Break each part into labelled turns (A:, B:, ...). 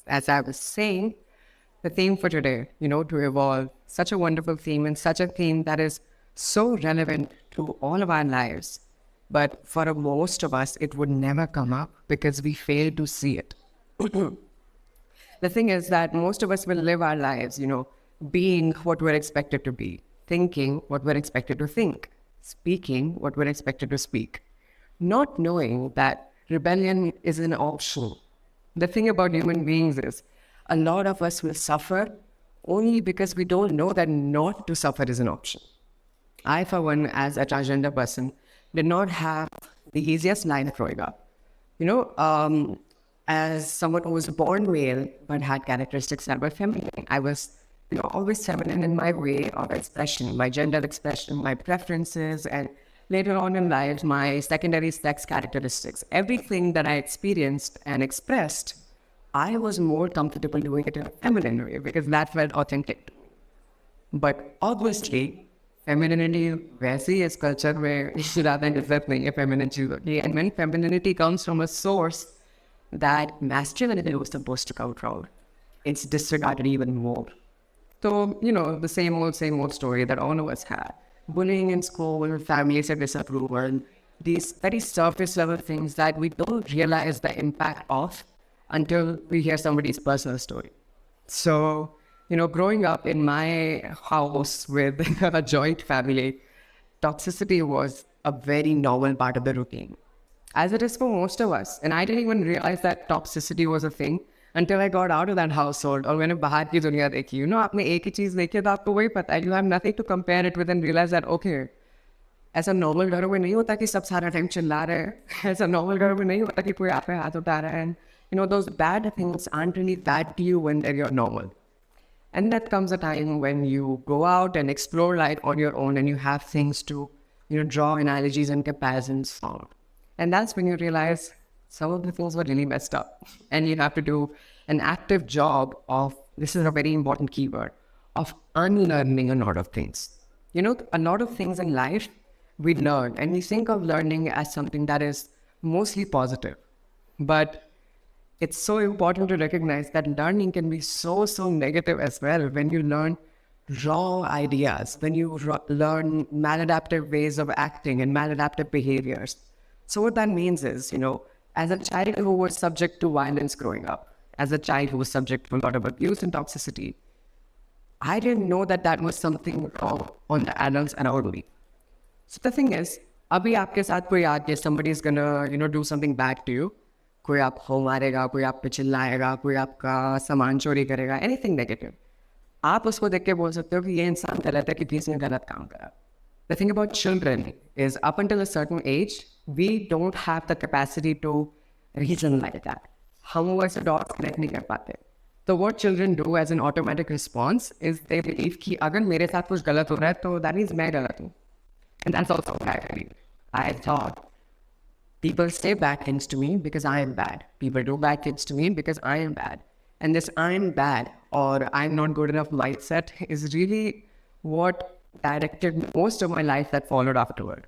A: as I was saying, the theme for today, to evolve, such a wonderful theme and such a theme that is so relevant to all of our lives. But for most of us, it would never come up because we fail to see it. The thing is that most of us will live our lives, being what we're expected to be, thinking what we're expected to think, speaking what we're expected to speak, not knowing that rebellion is an option. The thing about human beings is a lot of us will suffer only because we don't know that not to suffer is an option. I, for one, as a transgender person, did not have the easiest life growing up. As someone who was born male but had characteristics that were feminine, I was, always feminine in my way of expression, my gender expression, my preferences, and later on in life, my secondary sex characteristics. Everything that I experienced and expressed, I was more comfortable doing it in a feminine way because that felt authentic to me. But obviously, femininity वैसी is culture where ज़्यादा इज्जत नहीं है feminine चीज़ों की. And when femininity comes from a source that masculinity was supposed to come from, it's disregarded even more. So, the same old story that all of us had. Bullying in school, families are disapproval, these very surface level things that we don't realize the impact of until we hear somebody's personal story. So, growing up in my house with a joint family, toxicity was a very normal part of the routine, as it is for most of us. And I didn't even realize that toxicity was a thing until I got out of that household or when I बाहर की दुनिया देखी. आपने एक ही चीज़ देखी तो आपको वही पता है. You have nothing to compare it with and realize that, okay, ऐसा नॉर्मल घरों में नहीं होता कि सब सारा टाइम चिल्ला रहे हैं. ऐसा नॉर्मल घरों में नहीं होता कि कोई आप पे हाथ उठा रहा है. And those bad things aren't really bad to you when you're normal. And that comes a time when you go out and explore life on your own and you have things to, draw analogies and comparisons on. And that's when you realize some of the things were really messed up. And you have to do an active job of, this is a very important keyword, of unlearning a lot of things. A lot of things in life we learn, and we think of learning as something that is mostly positive. But it's so important to recognize that learning can be so negative as well when you learn wrong ideas, when you learn maladaptive ways of acting and maladaptive behaviors. So what that means is, as a child who was subject to violence growing up, as a child who was subject to a lot of abuse and toxicity, I didn't know that that was something wrong on the adults around me. So the thing is, abhi aapke saath koi aake, somebody is gonna, do something bad to you. कोई आपको मारेगा, कोई आप पे चिल्लाएगा, कोई आपका सामान चोरी करेगा, anything negative. आप उसको देख के बोल सकते हो कि ये इंसान गलत है कि इसने गलत काम करा. The thing about children is up until a certain age, we don't have the capacity to reason like that. हम वो ऐसे dots connect नहीं कर पाते. So what children do as an automatic response is they believe कि अगर मेरे साथ कुछ गलत हो रहा है तो that means मैं गलत हूँ. And that's also what I believe. I thought people say bad things to me because I am bad. People do bad things to me because I am bad. And this I'm bad or I'm not good enough mindset is really what directed most of my life that followed afterward.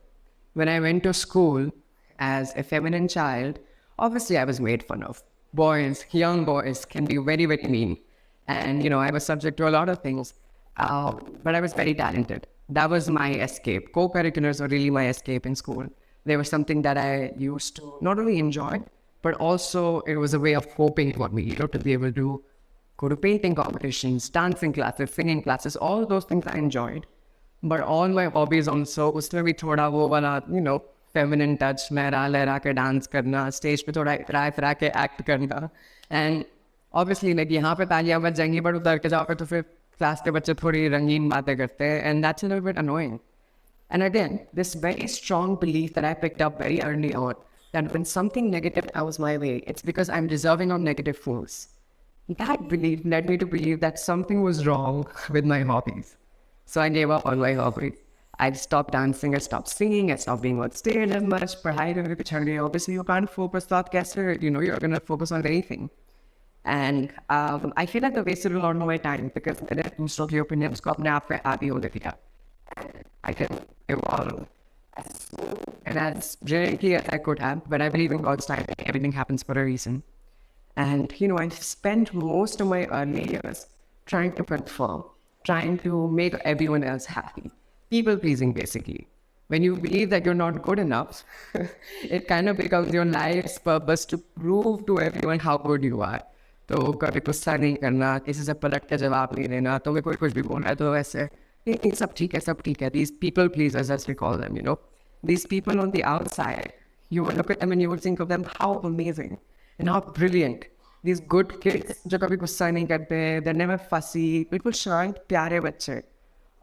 A: When I went to school as a feminine child, obviously I was made fun of. Boys, young boys can be very, very mean. And, I was subject to a lot of things, but I was very talented. That was my escape. Co-curriculars were really my escape in school. They were something that I used to not only enjoy, but also it was a way of coping for me, to be able to go to painting competitions, dancing classes, singing classes, all those things I enjoyed. But all my hobbies also, उसमें भी थोड़ा वो वाला, feminine touch, लहरा के dance करना, stage पे थोड़ा इतरा के act करना. And obviously, यहाँ पे तालियां बज जाएंगी, but उधर के जाओ पे तो फिर क्लास के बच्चे थोड़ी रंगीन बातें करते हैं, and that's a little bit annoying. And again, this very strong belief that I picked up very early on, that when something negative comes my way, it's because I'm deserving of negative fools. That belief led me to believe that something was wrong with my hobbies. So I gave up on my hobbies. I stopped dancing, I stopped singing, I stopped being on stage as much. Obviously, you can't focus on that, you're going to focus on anything. And I feel like I wasted a lot of my time because I didn't stop your opinions, I can evolve as smooth and as brilliantly as I could have, but I believe in God's timing. Everything happens for a reason. And, I spent most of my early years trying to conform, trying to make everyone else happy. People pleasing, basically. When you believe that you're not good enough, it kind of becomes your life's purpose to prove to everyone how good you are. तो कभी गुस्सा नहीं करना, किसी से पलट के जवाब नहीं देना, तुम्हें कोई कुछ भी बोलना है तो ऐसे नहीं, सब ठीक है. These people pleasers, as we call them, these people on the outside, you would look at them and you would think of them, how amazing and how brilliant. These good kids जो कभी गुस्सा नहीं करते, they're never fussy, बिल्कुल शांत प्यारे बच्चे.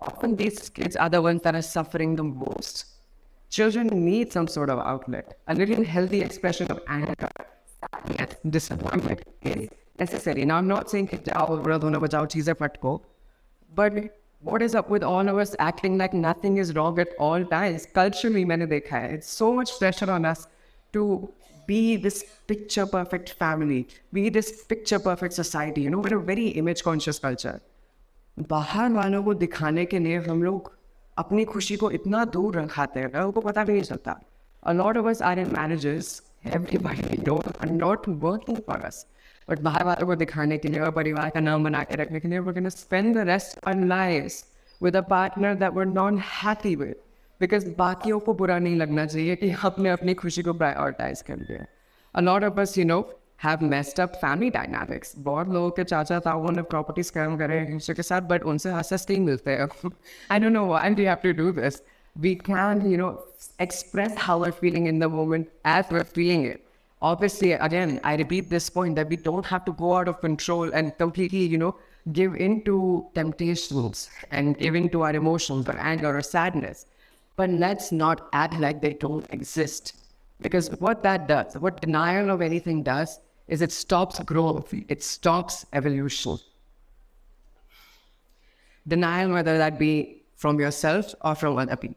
A: Often these kids are the ones that are suffering the most. Children need some sort of outlet. A little healthy expression of anger, sadness, disappointment is necessary. Now, I'm not saying but what is up with all of us acting like nothing is wrong at all times? Culturally, it's so much pressure on us to be this picture perfect family, be this picture perfect society. We're a very image conscious culture. बाहर वालों को दिखाने के लिए हम लोग अपनी खुशी को इतना दूर रखाते हैं, उनको पता भी नहीं चलता. A lot of us are in marriages, everybody we know are not working for us. But बाहर वालों को दिखाने के लिए और परिवार का नाम बना के रखने के लिए we're going to spend the rest of our lives with a partner that we're not happy with. Because बाकियों को बुरा नहीं लगना चाहिए कि अपने अपनी खुशी को prioritize कर लिया. A lot of us, have messed up family dynamics. बहुत लोगों के चाचा ताऊ ने प्रॉपर्टी स्कैम करे दूसरे के साथ, बट उनसे हंस नहीं मिलते हैं. I don't know why we have to do this. We can, express how we're feeling in the moment as we're feeling it. Obviously, again, I repeat this point that we don't have to go out of control and completely, give in to temptations and give in to our emotions or anger or sadness. But let's not act like they don't exist. Because what that does, what denial of anything does, is it stops growth, it stops evolution. Denial, whether that be from yourself or from other people.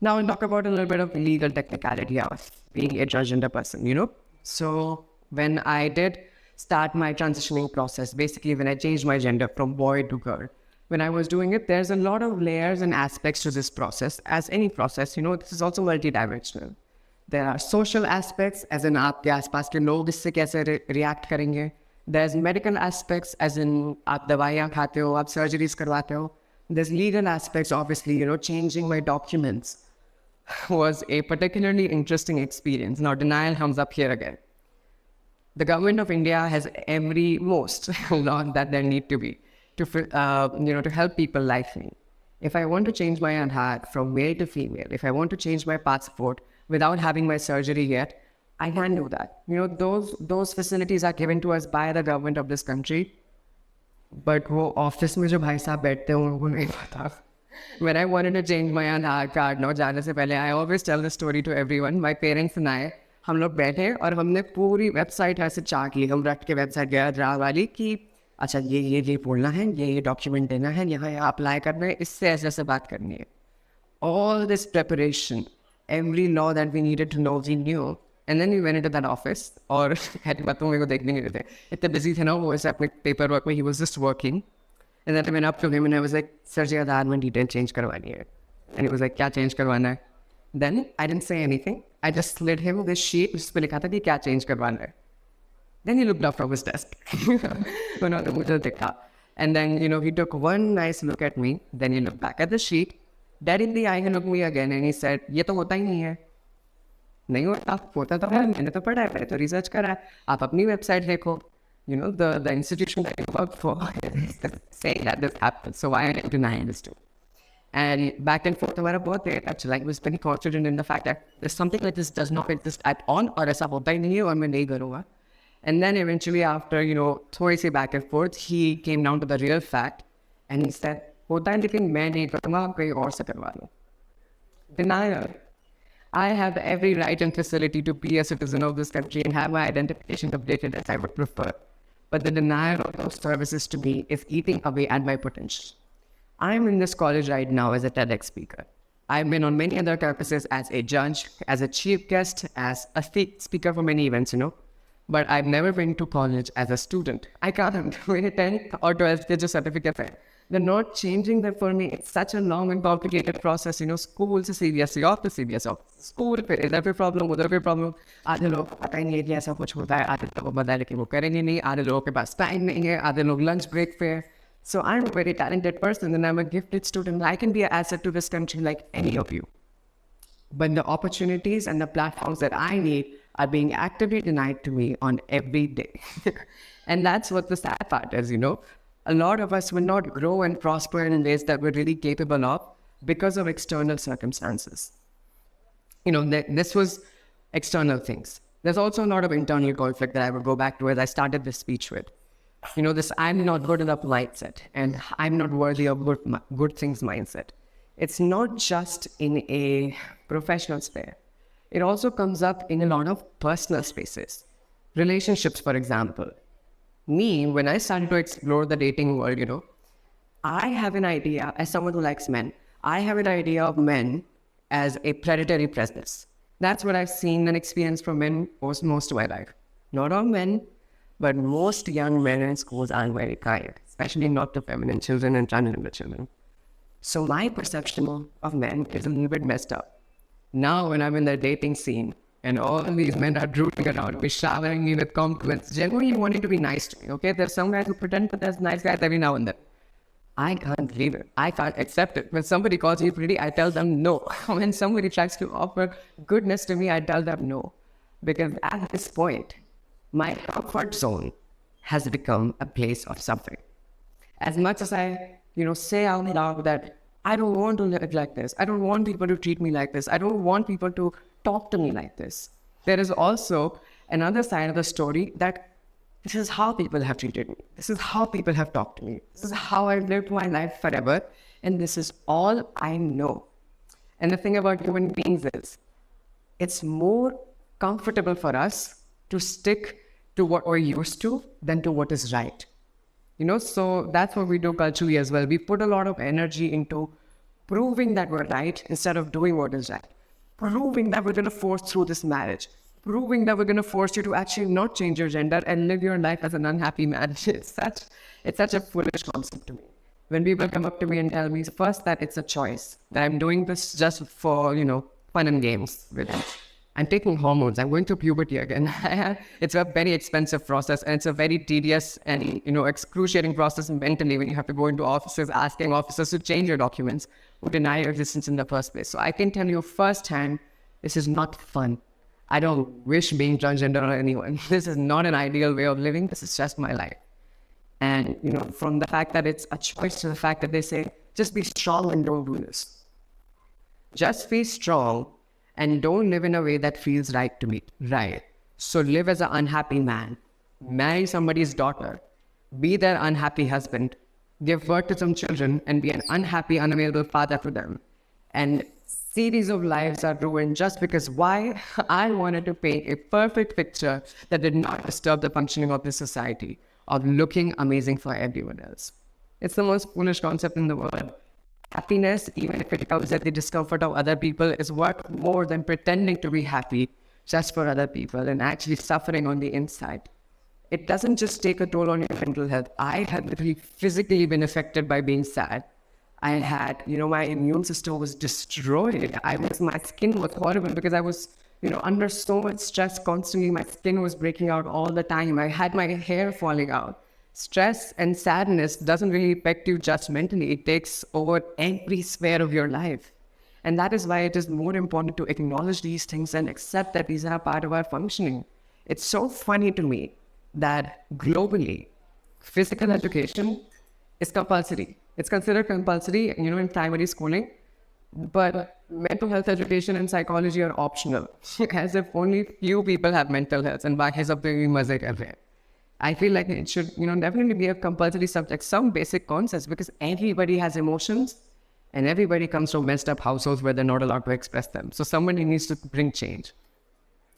A: Now we'll talk about a little bit of legal technicality of being a transgender person, So when I did start my transitioning process, basically when I changed my gender from boy to girl, when I was doing it, there's a lot of layers and aspects to this process. As any process, this is also multidimensional. There are social aspects, as in आपके आसपास के लोग इससे कैसे react करेंगे. There's medical aspects, as in आप दवाइयाँ खाते हो, आप surgeries करवाते हो. There's legal aspects, obviously, changing my documents was a particularly interesting experience. Now, denial comes up here again. The government of India has most law that there need to be to help people like me. If I want to change my Aadhaar from male to female, if I want to change my passport without having my surgery yet, I can do that. Those facilities are given to us by the government of this country. But wo office mein jo bhai sahab baithte hain, unko nahi pata. When I wanted to change my Aadhaar card, जाने से पहले, I always tell the story to everyone. My parents and I, हम लोग बैठे और हमने पूरी website ऐसे चार्ट ली. हम रट के वेबसाइट गया ड्रा वाली कि अच्छा ये बोलना है, ये डॉक्यूमेंट देना है, यहाँ अप्लाई करना है, इससे ऐसे बात करनी है. All this preparation, every law that we needed to know, we knew. And then we went into that office, और बातों मेरे को देखने नहीं देते. इतने busy थे ना वो ऐसे अपने paper work में, he was just working. And then I went up to him and I was like, sir जी आधार में detail change करवानी है. And he was like, क्या change करवाना है? Then I didn't say anything. I just slid him this sheet जिस पे लिखा था कि क्या change करवाना है. Then he looked up from his desk. उन्होंने मुझे देखा. And then, he took one nice look at me. Then he looked back at the sheet. Dead in the eye, he looked at me again and he said, ये तो होता ही नहीं है. नहीं होता तो है, मैंने तो पढ़ा है, मैंने तो रिसर्च करा है, आप अपनी वेबसाइट देखो. The institution that you work for is saying that this happens, so why are you denying this too? And back and forth हमारा बहुत देर तक चला. I was very confident in the fact that there's something like this does not exist at all, और ऐसा होता ही नहीं है और मैं नहीं करूँगा. And then eventually after, थोड़ी सी back and forth, he came down to the real fact and he said, होता है लेकिन मैं नहीं करूँगा, आप कहीं और से करवा लो. Denial. I have every right and facility to be a citizen of this country and have my identification updated as I would prefer. But the denial of those services to me is eating away at my potential. I'm in this college right now as a TEDx speaker. I've been on many other campuses as a judge, as a chief guest, as a speaker for many events, But I've never been to college as a student. I can't. मेरे 10th और 12th के जो certificates हैं, They're not changing them for me. It's such a long and complicated process. School से CBSE off to CBSE off. School पे इधर पे problem उधर पे प्रॉब्लम. आधे लोग पता ही नहीं है कि ऐसा कुछ होता है. आधे लोगों को पता है लेकिन वो करेंगे नहीं. आधे लोगों के पास टाइम नहीं है. आधे लोग lunch break पे. So I'm a very talented person and I'm a gifted student. I can be an asset to this country like any of you. But the opportunities and the platforms that I need are being actively denied to me on every day. And that's what the sad part is, A lot of us will not grow and prosper in ways that we're really capable of because of external circumstances. This was external things. There's also a lot of internal conflict that I will go back to as I started this speech with. This I'm not good enough mindset and I'm not worthy of good things mindset. It's not just in a professional sphere. It also comes up in a lot of personal spaces. Relationships, for example. Me, when I started to explore the dating world, I have an idea, as someone who likes men, I have an idea of men as a predatory presence. That's what I've seen and experienced from men most of my life. Not all men, but most young men in schools aren't very kind, especially not the feminine children and transgender children. So my perception of men is a little bit messed up. Now when I'm in the dating scene and all these men are drooling around me, showering me with compliments, genuinely wanting to be nice to me, okay? There's some guys who pretend that there's nice guys every now and then. I can't believe it. I can't accept it. When somebody calls me pretty, I tell them no. When somebody tries to offer goodness to me, I tell them no. Because at this point, my comfort zone has become a place of suffering. As much as I, say out loud that I don't want to live like this. I don't want people to treat me like this. I don't want people to talk to me like this. There is also another side of the story that this is how people have treated me. This is how people have talked to me. This is how I've lived my life forever. And this is all I know. And the thing about human beings is, it's more comfortable for us to stick to what we're used to than to what is right. So that's what we do culturally as well. We put a lot of energy into proving that we're right instead of doing what is right. Proving that we're going to force through this marriage. Proving that we're going to force you to actually not change your gender and live your life as an unhappy man. It's such a foolish concept to me. When people come up to me and tell me first that it's a choice, that I'm doing this just for, fun and games with it. I'm taking hormones. I'm going through puberty again. It's a very expensive process and it's a very tedious and, excruciating process mentally when you have to go into offices asking officers to change your documents or deny your existence in the first place. So I can tell you firsthand, this is not fun. I don't wish being transgender on anyone. This is not an ideal way of living. This is just my life. And, from the fact that it's a choice to the fact that they say, just be strong and don't do this. Just be strong and don't live in a way that feels right to me. Right. So live as an unhappy man. Marry somebody's daughter. Be their unhappy husband. Give birth to some children and be an unhappy, unavailable father to them. And series of lives are ruined just because why? I wanted to paint a perfect picture that did not disturb the functioning of this society, of looking amazing for everyone else. It's the most foolish concept in the world. Happiness, even if it comes at the discomfort of other people, is worth more than pretending to be happy just for other people and actually suffering on the inside. It doesn't just take a toll on your mental health. I had literally physically been affected by being sad. I had, my immune system was destroyed. My skin was horrible because I was, under so much stress constantly. My skin was breaking out all the time. I had my hair falling out. Stress and sadness doesn't really affect you just mentally. It takes over every sphere of your life. And that is why it is more important to acknowledge these things and accept that these are part of our functioning. It's so funny to me that globally, physical education is compulsory. It's considered compulsory, in primary schooling. But mental health education and psychology are optional. As if only few people have mental health and why has everywhere. I feel like it should, definitely be a compulsory subject, some basic concepts, because everybody has emotions and everybody comes from messed up households where they're not allowed to express them. So somebody needs to bring change.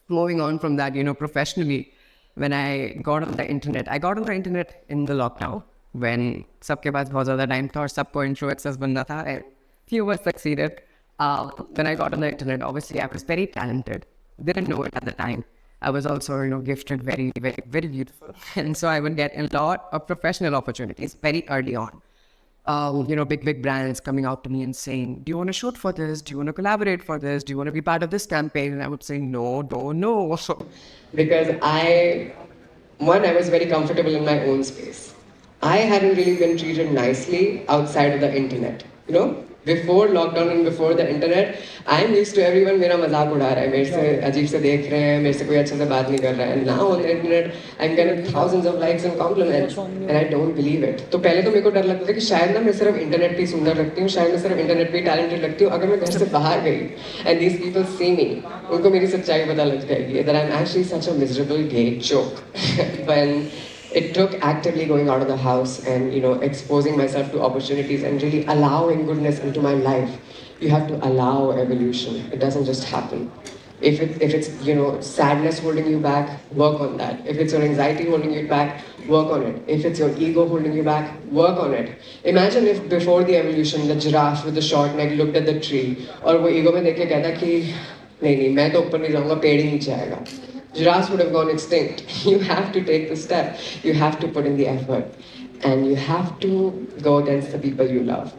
A: Moving on from that, professionally, when I got on the internet in the lockdown when सबके पास बहुत ज़्यादा time था और सबको intro access बनना था and few of us succeeded. When I got on the internet, obviously I was very talented. Didn't know it at the time. I was also, gifted, very, very, very beautiful. And so I would get a lot of professional opportunities very early on. big brands coming out to me and saying, do you want to shoot for this? Do you want to collaborate for this? Do you want to be part of this campaign? And I would say, no, no, no. Because I was very comfortable in my own space. I hadn't really been treated nicely outside of the internet. Before lockdown and before the internet, I'm used to everyone मेरा मजाक उड़ा रहा है, मेरे से अजीब से देख रहे हैं, मेरे से कोई अच्छे से बात नहीं कर रहा है. And now on the internet, I'm getting thousands of likes and compliments, and I don't believe it. तो पहले तो मेरे को डर लगता था कि शायद ना मैं सिर्फ इंटरनेट पे सुंदर लगती हूँ, शायद मैं सिर्फ इंटरनेट पे टैलेंटेड लगती हूँ. अगर मैं घर से बाहर गई, and these people see me, उनको मेरी सच्चाई पता लग जाएगी that I'm actually such a miserable gay joke. When it took actively going out of the house and exposing myself to opportunities and really allowing goodness into my life. You have to allow evolution. It doesn't just happen. If it's sadness holding you back, work on that. If it's your anxiety holding you back, work on it. If it's your ego holding you back, work on it. Imagine if before the evolution, the giraffe with the short neck looked at the tree और वो ego में देख के कहता कि नहीं मैं तो ऊपर नहीं जाऊँगा, पेड़ ही नीचे आएगा. Giraffes would have gone extinct. You have to take the step. You have to put in the effort. And you have to go against the people you love.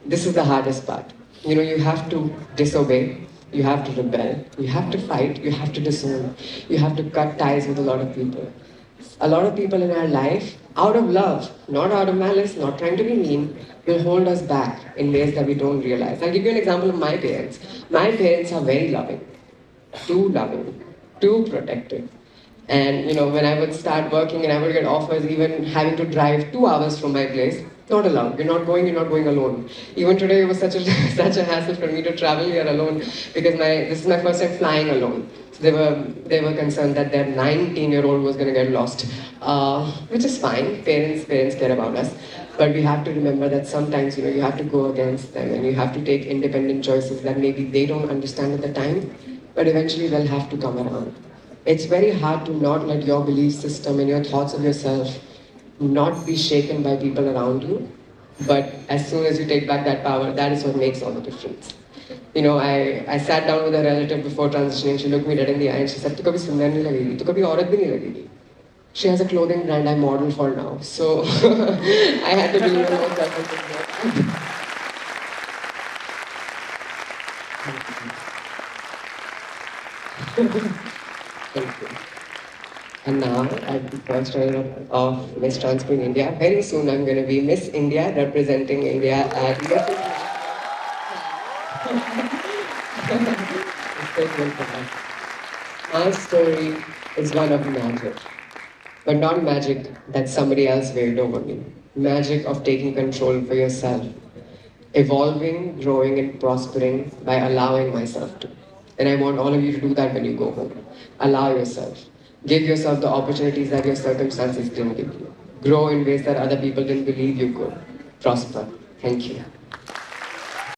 A: This is the hardest part. You have to disobey. You have to rebel. You have to fight. You have to disown. You have to cut ties with a lot of people. A lot of people in our life, out of love, not out of malice, not trying to be mean, will hold us back in ways that we don't realize. I'll give you an example of my parents. My parents are very loving. Too loving. Too protective. And when I would start working and I would get offers, even having to drive 2 hours from my place, not allowed. You're not going alone. Even today it was such a such a hassle for me to travel here alone because this is my first time flying alone. So they were concerned that their 19-year-old was going to get lost, which is fine. Parents care about us. But we have to remember that sometimes you have to go against them and you have to take independent choices that maybe they don't understand at the time, but eventually they'll have to come around. It's very hard to not let your belief system and your thoughts of yourself not be shaken by people around you. But as soon as you take back that power, that is what makes all the difference. I sat down with a relative before transitioning. She looked me dead in the eye and she said, "Tu kabhi sundar nahi lagegi, tu kabhi aurat bhi nahi lagegi." She has a clothing brand I model for now. So I had to believe in myself. Thank you. And now, at the first round of Miss Trans Queen India, very soon I'm going to be Miss India, representing India at My story is one of magic, but not magic that somebody else waved over me. Magic of taking control for yourself, evolving, growing, and prospering by allowing myself to. And I want all of you to do that when you go home. Allow yourself. Give yourself the opportunities that your circumstances didn't give you. Grow in ways that other people didn't believe you could. Prosper. Thank you.